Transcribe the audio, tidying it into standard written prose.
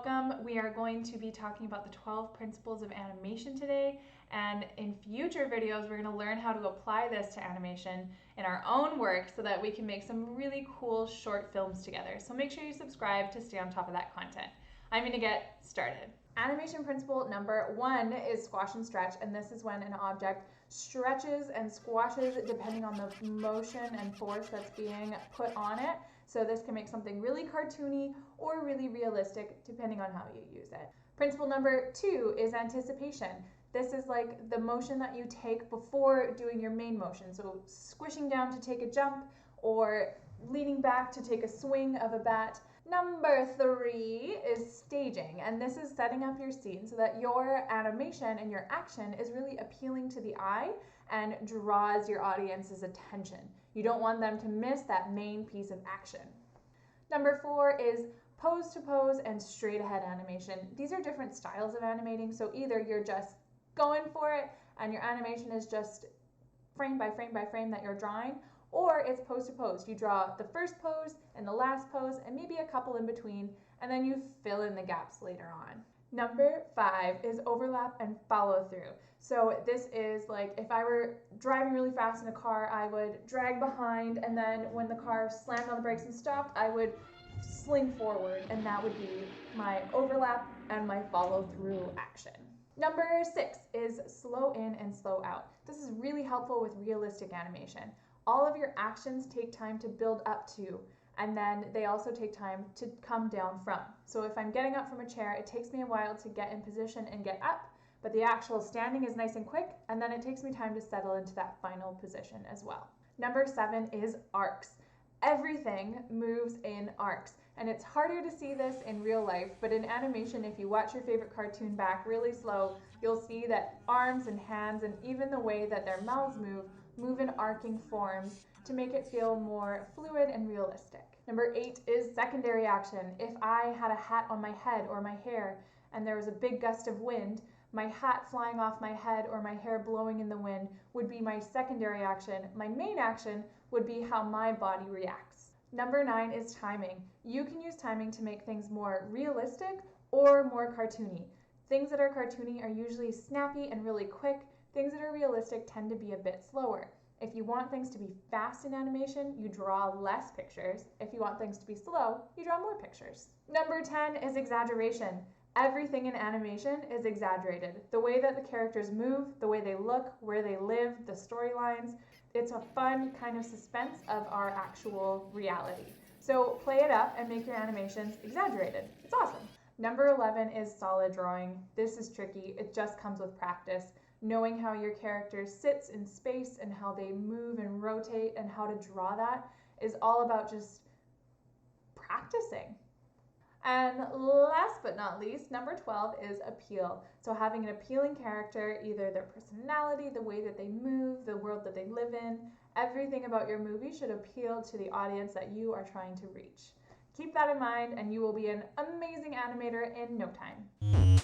welcome. We are going to be talking about the 12 principles of animation today, and in future videos we're going to learn how to apply this to animation in our own work so that we can make some really cool short films together. So make sure you subscribe to stay on top of that content. I'm going to get started. Animation principle number 1 is squash and stretch, and this is when an object stretches and squashes depending on the motion and force that's being put on it. So this can make something really cartoony or really realistic depending on how you use it. Principle number 2 is anticipation. This is like the motion that you take before doing your main motion. So squishing down to take a jump or leaning back to take a swing of a bat. Number 3 is staging, and this is setting up your scene so that your animation and your action is really appealing to the eye and draws your audience's attention. You don't want them to miss that main piece of action. Number 4 is pose to pose and straight ahead animation. These are different styles of animating, so either you're just going for it and your animation is just frame by frame by frame that you're drawing, or it's pose to pose. You draw the first pose and the last pose and maybe a couple in between, and then you fill in the gaps later on. Number 5 is overlap and follow through. So this is like if I were driving really fast in a car, I would drag behind, and then when the car slammed on the brakes and stopped, I would sling forward, and that would be my overlap and my follow through action. Number 6 is slow in and slow out. This is really helpful with realistic animation. All of your actions take time to build up to, and then they also take time to come down from. So if I'm getting up from a chair, it takes me a while to get in position and get up, but the actual standing is nice and quick, and then it takes me time to settle into that final position as well. Number 7 is arcs. Everything moves in arcs, and it's harder to see this in real life, but in animation, if you watch your favorite cartoon back really slow, you'll see that arms and hands and even the way that their mouths move in arcing forms to make it feel more fluid and realistic. Number 8 is secondary action. If I had a hat on my head or my hair and there was a big gust of wind, my hat flying off my head or my hair blowing in the wind would be my secondary action. My main action would be how my body reacts. Number 9 is timing. You can use timing to make things more realistic or more cartoony. Things that are cartoony are usually snappy and really quick. Things that are realistic tend to be a bit slower. If you want things to be fast in animation, you draw less pictures. If you want things to be slow, you draw more pictures. Number 10 is exaggeration. Everything in animation is exaggerated. The way that the characters move, the way they look, where they live, the storylines. It's a fun kind of suspense of our actual reality. So play it up and make your animations exaggerated. It's awesome. Number 11 is solid drawing. This is tricky. It just comes with practice. Knowing how your character sits in space and how they move and rotate and how to draw that is all about just practicing. And last but not least, number 12 is appeal. So having an appealing character, either their personality, the way that they move, the world that they live in, everything about your movie should appeal to the audience that you are trying to reach. Keep that in mind and you will be an amazing animator in no time.